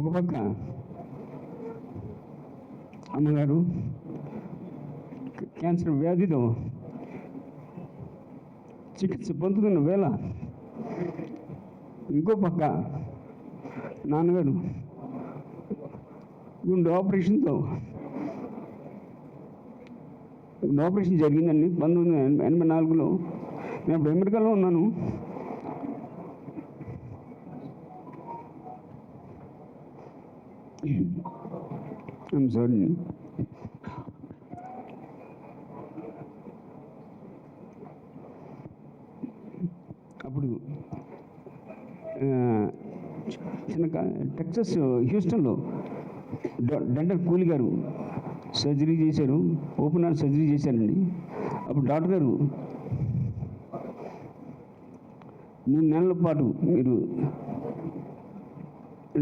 ఒక పక్క అమ్మగారు క్యాన్సర్ వ్యాధితో చికిత్స పొందుతున్న వేళ ఇంకో పక్క నాన్నగారు గుండె ఆపరేషన్ జరిగిందండి 1984లో. నేను అప్పుడు అమెరికాలో ఉన్నాను. I'm sorry. అప్పుడు చిన్న టెక్సస్ హ్యూస్టన్లో డెంటల్ కూలి గారు సర్జరీ చేశారు, ఓపెన్ హార్ట్ సర్జరీ చేశారండి. అప్పుడు డాక్టర్ గారు 3 నెలల పాటు మీరు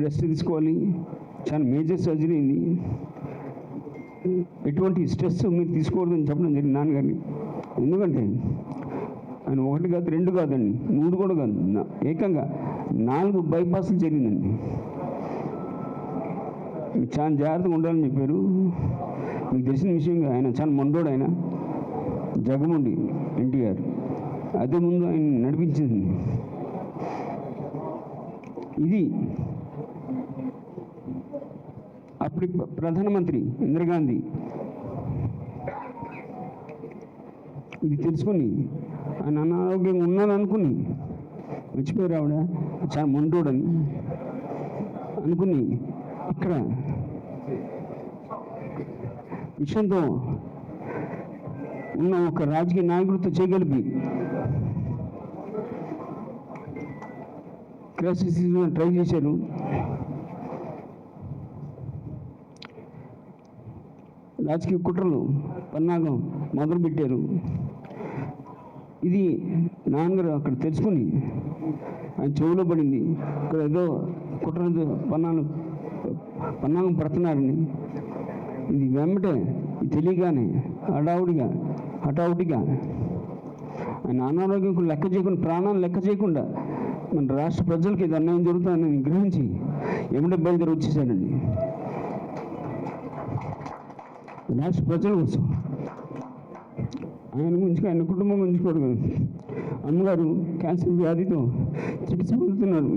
రెస్ట్ తీసుకోవాలి, చాలా మేజర్ సర్జరీ అయింది, ఎటువంటి స్ట్రెస్ మీరు తీసుకోకూడదని చెప్పడం జరిగింది నాన్నగారిని. ఎందుకంటే ఆయన 1 కాదు 2 కాదండి, 3 కూడా కాదు, ఏకంగా 4 బైపాస్లు జరిగిందండి. మీకు చాలా జాగ్రత్తగా ఉండాలని చెప్పారు. మీకు తెలిసిన విషయంగా ఆయన చాలా మొండోడు, ఆయన జగముండి ఎన్టీఆర్, అదే ముందు ఆయన నడిపించింది. ఇది అప్పటి ప్రధానమంత్రి ఇందిరాగాంధీ ఇది తెలుసుకొని ఆయన అనారోగ్యంగా ఉన్నాననుకుని మర్చిపోయారు, ఆవిడ చాలా మొండోడని అనుకుని ఇక్కడ విషయంతో ఉన్న ఒక రాజకీయ నాయకుడితో చేయగలిపి క్రైసిస్ ట్రై చేశారు. రాజకీయ కుట్రలు పన్నాగం మొదలుపెట్టారు. ఇది నాన్నగారు అక్కడ తెలుసుకుని ఆయన చెవులో పడింది, ఇక్కడ ఏదో కుట్రలతో పన్నాగం పడుతున్నారని. ఇది వెంబటే తెలియగానే హఠావుడిగా ఆయన అనారోగ్యం లెక్క చేయకుండా, ప్రాణాలు లెక్క చేయకుండా మన రాష్ట్ర ప్రజలకి ఇది అన్యాయం జరుగుతుందని గ్రహించి ఎమ్మటే బయలుదేరి వచ్చేసాడండి. రాష్ట్ర ప్రజల కోసం, ఆయన గురించి, ఆయన కుటుంబం గురించి కూడా. అమ్మగారు క్యాన్సర్ వ్యాధితో చికిత్స పొందుతున్నారు.